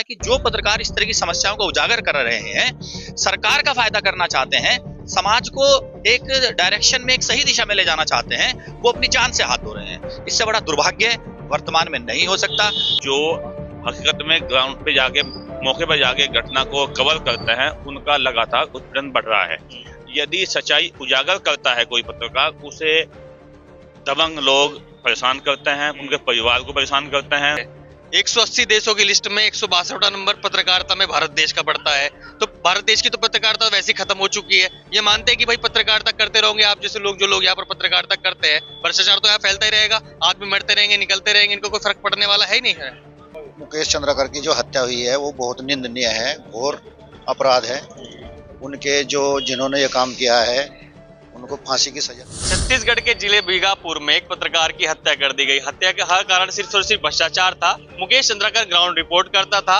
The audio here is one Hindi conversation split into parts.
कि जो पत्रकार इस तरह की समस्याओं को उजागर कर रहे हैं, सरकार का फायदा करना चाहते हैं, समाज को एक डायरेक्शन में, एक सही दिशा में ले जाना चाहते हैं, वो अपनी जान से हाथ धो रहे हैं। इससे बड़ा दुर्भाग्य वर्तमान में नहीं हो सकता। जो हकीकत में ग्राउंड पे जाके, मौके पर जाके घटना को कवर करते हैं, उनका लगातार उत्पीड़न बढ़ रहा है। यदि सच्चाई उजागर करता है कोई पत्रकार, उसे दबंग लोग परेशान करते हैं, उनके परिवार को परेशान करते हैं। 180 देशों की लिस्ट में 162वां नंबर पत्रकारिता में भारत देश का पड़ता है। तो भारत देश की तो पत्रकारिता वैसे ही खत्म हो चुकी है। ये मानते हैं कि भाई पत्रकारिता करते रहोगे आप जैसे लोग, जो लोग यहाँ पर पत्रकारिता करते हैं, भ्रष्टाचार तो यहाँ फैलता ही रहेगा, आदमी मरते रहेंगे, निकलते रहेंगे, इनको कोई फर्क पड़ने वाला है ही नहीं है। मुकेश चंद्राकर की जो हत्या हुई है वो बहुत निंदनीय है, घोर अपराध है। उनके जिन्होंने ये काम किया है उनको फांसी की सजा। छत्तीसगढ़ के जिले बीघापुर में एक पत्रकार की हत्या कर दी गई। हत्या का हर कारण सिर्फ और सिर्फ भ्रष्टाचार था। मुकेश चंद्राकर ग्राउंड रिपोर्ट करता था,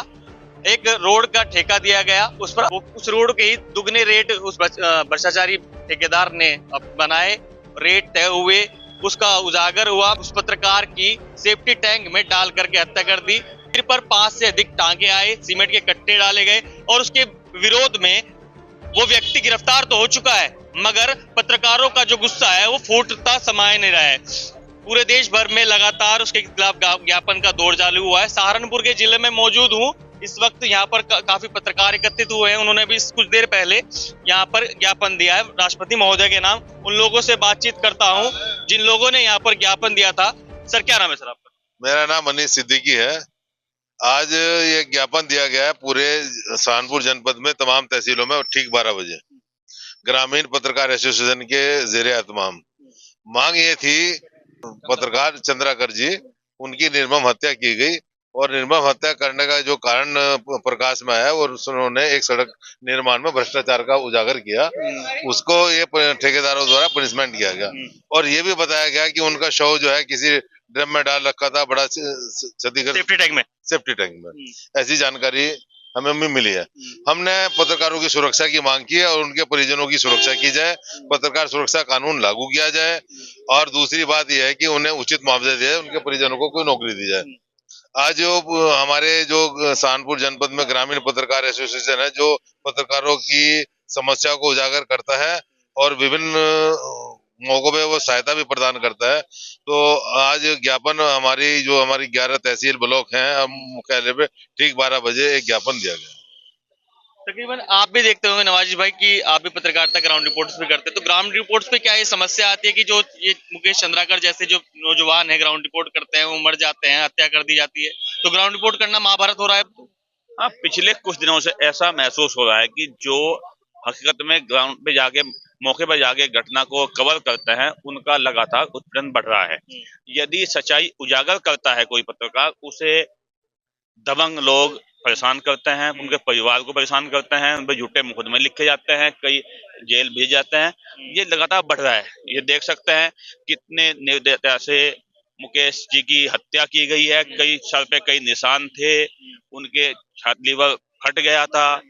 एक रोड का ठेका दिया गया, उस पर उस रोड के ही दुगने रेट उस भ्रष्टाचारी ठेकेदार ने बनाए, रेट तय हुए, उसका उजागर हुआ। उस पत्रकार की सेफ्टी टैंक में डाल करके हत्या कर दी। सिर पर 5 से अधिक टांगे आए, सीमेंट के कट्टे डाले गए और उसके विरोध में वो व्यक्ति गिरफ्तार तो हो चुका है, मगर पत्रकारों का जो गुस्सा है वो फूटता समाये नहीं रहा है। पूरे देश भर में लगातार उसके खिलाफ ज्ञापन का दौर चालू हुआ है। सहारनपुर के जिले में मौजूद हूँ इस वक्त। यहाँ पर काफी पत्रकार एकत्रित हुए हैं। उन्होंने भी कुछ देर पहले यहाँ पर ज्ञापन दिया है राष्ट्रपति महोदय के नाम। उन लोगों से बातचीत करता हूँ जिन लोगों ने यहाँ पर ज्ञापन दिया था। सर, क्या नाम है सर आपका? मेरा नाम मनीष सिद्दीकी है। आज ये ज्ञापन दिया गया है पूरे सहारनपुर जनपद में तमाम तहसीलों में, और ठीक 12 बजे ग्रामीण पत्रकार एसोसिएशन के जेरे एहतमाम। मांग ये थी, पत्रकार चंद्राकर जी, उनकी निर्मम हत्या की गई और निर्मम हत्या करने का जो कारण प्रकाश में आया और उन्होंने एक सड़क निर्माण में भ्रष्टाचार का उजागर किया, उसको ये ठेकेदारों द्वारा पनिशमेंट किया गया। और ये भी बताया गया कि उनका शव जो है किसी ड्रम में डाल रखा था, बड़ा क्षतिग्रस्त सेफ्टी टैंक में। ऐसी जानकारी हमें भी मिली है। हमने पत्रकारों की सुरक्षा की मांग की है और उनके परिजनों की सुरक्षा की जाए, पत्रकार सुरक्षा कानून लागू किया जाए, और दूसरी बात यह है कि उन्हें उचित मुआवजा दिया जाए, उनके परिजनों को कोई नौकरी दी जाए। आज जो हमारे जो सहारनपुर जनपद में ग्रामीण पत्रकार एसोसिएशन है, जो पत्रकारों की समस्या को उजागर करता है और विभिन्न मौकों पे वो सहायता भी प्रदान करता है, तो आज ज्ञापन हमारी 11 तहसील ब्लॉक हैं मुख्यालय पे ठीक 12 बजे एक ज्ञापन दिया गया। तकरीबन आप भी देखते होंगे नवाजी भाई कि आप भी पत्रकारिता ग्राउंड रिपोर्ट्स भी करते हैं, तो ग्राउंड रिपोर्ट्स पे क्या ये समस्या आती है कि जो ये मुकेश चंद्राकर जैसे जो नौजवान है ग्राउंड रिपोर्ट करते हैं, वो मर जाते हैं, हत्या कर दी जाती है, तो ग्राउंड रिपोर्ट करना महाभारत हो रहा है? हाँ, पिछले कुछ दिनों से ऐसा महसूस हो रहा है कि जो हकीकत में ग्राउंड पे जाके, मौके पर जाके घटना को कवर करते हैं, उनका लगातार उत्पीड़न बढ़ रहा है। यदि सच्चाई उजागर करता है कोई पत्रकार, उसे दबंग लोग परेशान करते हैं, उनके परिवार को परेशान करते हैं, उन पर झूठे मुकदमे लिखे जाते हैं, कई जेल भेज जाते हैं। ये लगातार बढ़ रहा है। ये देख सकते हैं कितने निर्दयता से मुकेश जी की हत्या की गई है। कई सर पे कई निशान थे, उनके छाती लीवर फट गया था,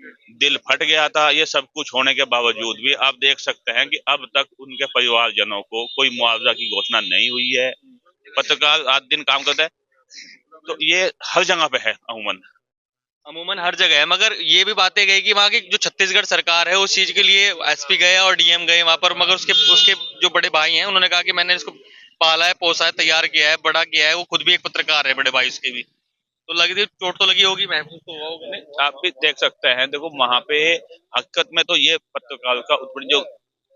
दिल फट गया था। ये सब कुछ होने के बावजूद भी आप देख सकते हैं कि अब तक उनके परिवारजनों को कोई मुआवजा की घोषणा नहीं हुई है। पत्रकार रात दिन काम करता है, तो ये हर जगह पे है। अमूमन हर जगह है, मगर ये भी बातें गई कि वहाँ की जो छत्तीसगढ़ सरकार है उस चीज के लिए एसपी गए और डीएम गए वहां पर, मगर उसके जो बड़े भाई हैं उन्होंने कहा कि मैंने इसको पाला है, पोसा है, तैयार किया है, बड़ा किया है। वो खुद भी एक पत्रकार है, बड़े भाई उसके भी, तो लगी चोट तो लगी होगी, महसूस तो हुआ होगा। आप भी देख सकते हैं, देखो वहां पे हकीकत में तो ये पत्रकार का उत्पीड़न जो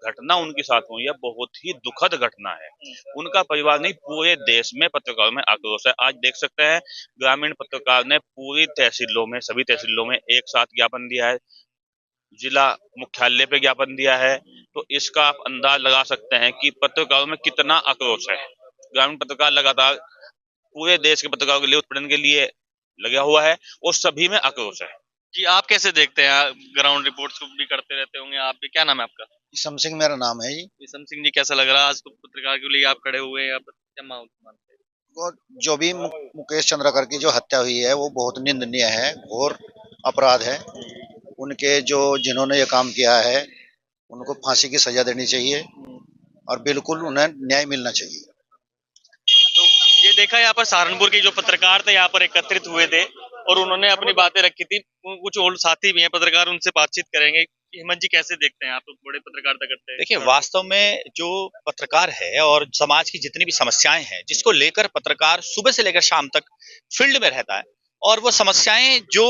घटना उनके साथ हुई है, बहुत ही दुखद घटना है। उनका परिवार नहीं, पूरे देश में पत्रकारों में आक्रोश है। आज देख सकते हैं ग्रामीण पत्रकार ने पूरी तहसीलों में, सभी तहसीलों में एक साथ ज्ञापन दिया है, जिला मुख्यालय पे ज्ञापन दिया है। तो इसका आप अंदाज लगा सकते हैं कि पत्रकारों में कितना आक्रोश है। ग्रामीण पत्रकार लगातार पूरे देश के पत्रकारों के लिए, उत्पीड़न के लिए लगा हुआ है और सभी में आक्रोश है। जी, आप कैसे देखते हैं? ग्राउंड रिपोर्ट्स को भी करते रहते होंगे आप भी। क्या नाम है आपका? ईसम सिंह मेरा नाम है जी। ईसम सिंह जी, कैसा लग रहा है आज तो पत्रकार के लिए आप खड़े हुए हैं? क्या मानते हैं? और जो भी मुकेश चंद्राकर की जो हत्या हुई है वो बहुत निंदनीय है, घोर अपराध है। उनके जिन्होंने ये काम किया है उनको फांसी की सजा देनी चाहिए और बिल्कुल उन्हें न्याय मिलना चाहिए। तो ये देखा यहाँ पर सहारनपुर के जो पत्रकार थे यहाँ पर एकत्रित हुए थे, और उन्होंने अपनी बातें रखी थी। कुछ और साथी भी हैं पत्रकार, उनसे बातचीत करेंगे। हेमंत जी कैसे देखते हैं, आप तो बड़े पत्रकारिता करते हैं। देखिए, वास्तव में जो पत्रकार है और समाज की जितनी भी समस्याएं हैं जिसको लेकर पत्रकार सुबह से लेकर शाम तक फील्ड में रहता है, और वो समस्याएं जो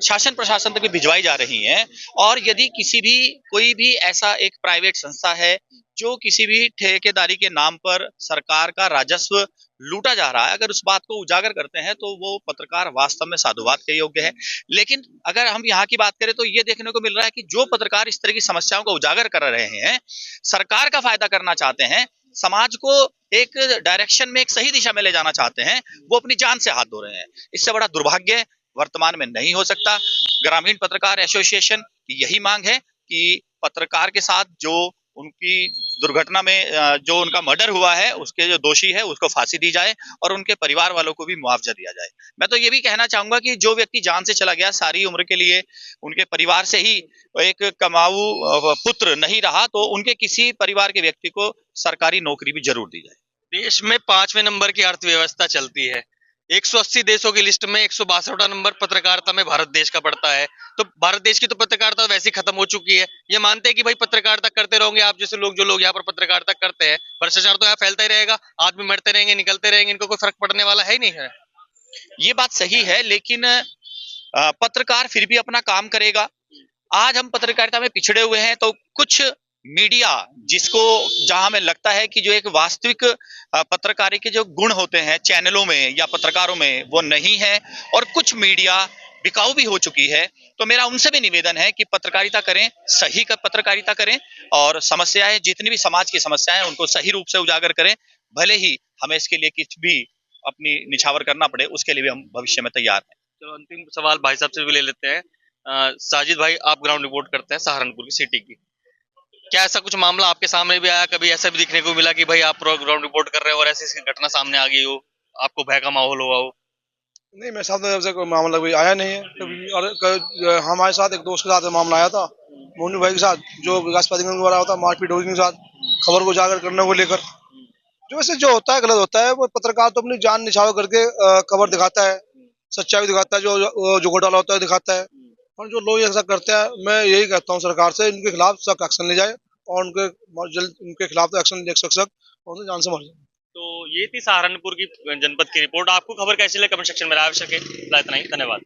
शासन प्रशासन तक भी भिजवाई जा रही हैं, और यदि किसी भी कोई भी ऐसा एक प्राइवेट संस्था है जो किसी भी ठेकेदारी के नाम पर सरकार का राजस्व लूटा जा रहा है, अगर उस बात को उजागर करते हैं तो वो पत्रकार वास्तव में साधुवाद के योग्य है। लेकिन अगर हम यहाँ की बात करें तो ये देखने को मिल रहा है कि जो पत्रकार इस तरह की समस्याओं को उजागर कर रहे हैं, सरकार का फायदा करना चाहते हैं, समाज को एक डायरेक्शन में, एक सही दिशा में ले जाना चाहते हैं, वो अपनी जान से हाथ धो रहे हैं। इससे बड़ा दुर्भाग्य वर्तमान में नहीं हो सकता। ग्रामीण पत्रकार एसोसिएशन की यही मांग है कि पत्रकार के साथ जो उनकी दुर्घटना में जो उनका मर्डर हुआ है, उसके जो दोषी है उसको फांसी दी जाए और उनके परिवार वालों को भी मुआवजा दिया जाए। मैं तो ये भी कहना चाहूंगा कि जो व्यक्ति जान से चला गया, सारी उम्र के लिए उनके परिवार से ही एक कमाऊ पुत्र नहीं रहा, तो उनके किसी परिवार के व्यक्ति को सरकारी नौकरी भी जरूर दी जाए। देश में 5वें नंबर की अर्थव्यवस्था चलती है। 180 देशों की लिस्ट में 162वां नंबर पत्रकारिता में भारत देश का पड़ता है। तो भारत देश की तो पत्रकारिता वैसे ही खत्म हो चुकी है। ये मानते हैं कि भाई पत्रकारिता करते रहोगे आप जैसे लोग, जो लोग यहाँ पर पत्रकारिता करते हैं, भ्रष्टाचार तो यहाँ फैलता ही रहेगा, आदमी मरते रहेंगे, निकलते रहेंगे, इनको कोई फर्क पड़ने वाला है ही नहीं है। ये बात सही है, लेकिन पत्रकार फिर भी अपना काम करेगा। आज हम पत्रकारिता में पिछड़े हुए हैं, तो कुछ मीडिया जिसको, जहां हमें लगता है कि जो एक वास्तविक पत्रकारी के जो गुण होते हैं चैनलों में या पत्रकारों में, वो नहीं है, और कुछ मीडिया बिकाऊ भी हो चुकी है। तो मेरा उनसे भी निवेदन है कि पत्रकारिता करें, सही का पत्रकारिता करें, और समस्याएं, जितनी भी समाज की समस्याएं हैं, उनको सही रूप से उजागर करें। भले ही हमें इसके लिए कुछ भी अपनी निछावर करना पड़े, उसके लिए भी हम भविष्य में तैयार हैं। चलो अंतिम सवाल भाई साहब से भी ले लेते हैं। साजिद भाई, आप ग्राउंड रिपोर्ट करते हैं सहारनपुर की सिटी की, क्या ऐसा कुछ मामला आपके सामने भी आया, कभी ऐसा भी दिखने को मिला कि भाई आप ग्राउंड रिपोर्ट कर रहे हो और ऐसी घटना सामने आ गई हो, आपको भय का माहौल हुआ हो? नहीं, मेरे साथ ऐसा कोई मामला कोई आया नहीं है कभी। और हमारे साथ एक दोस्त के साथ मामला आया था, मोनू भाई के साथ, जो विकास प्राधिकरण द्वारा होता है, मारपीट होगी के साथ, खबर को उजागर करने को लेकर। जो वैसे जो होता है गलत होता है। वो पत्रकार तो अपनी जान निछावर करके खबर दिखाता है, सच्चाई दिखाता है, जो घोटाला होता है दिखाता है। और जो लोग ऐसा करते हैं, मैं यही कहता हूँ सरकार से, इनके खिलाफ सख्त एक्शन ले जाए, और उनके खिलाफ तो एक्शन ले सक और उनसे जान से मर जाए। तो ये थी सहारनपुर की जनपद की रिपोर्ट। आपको खबर कैसी लगी कमेंट सेक्शन में राय अवश्य के। इतना ही, धन्यवाद।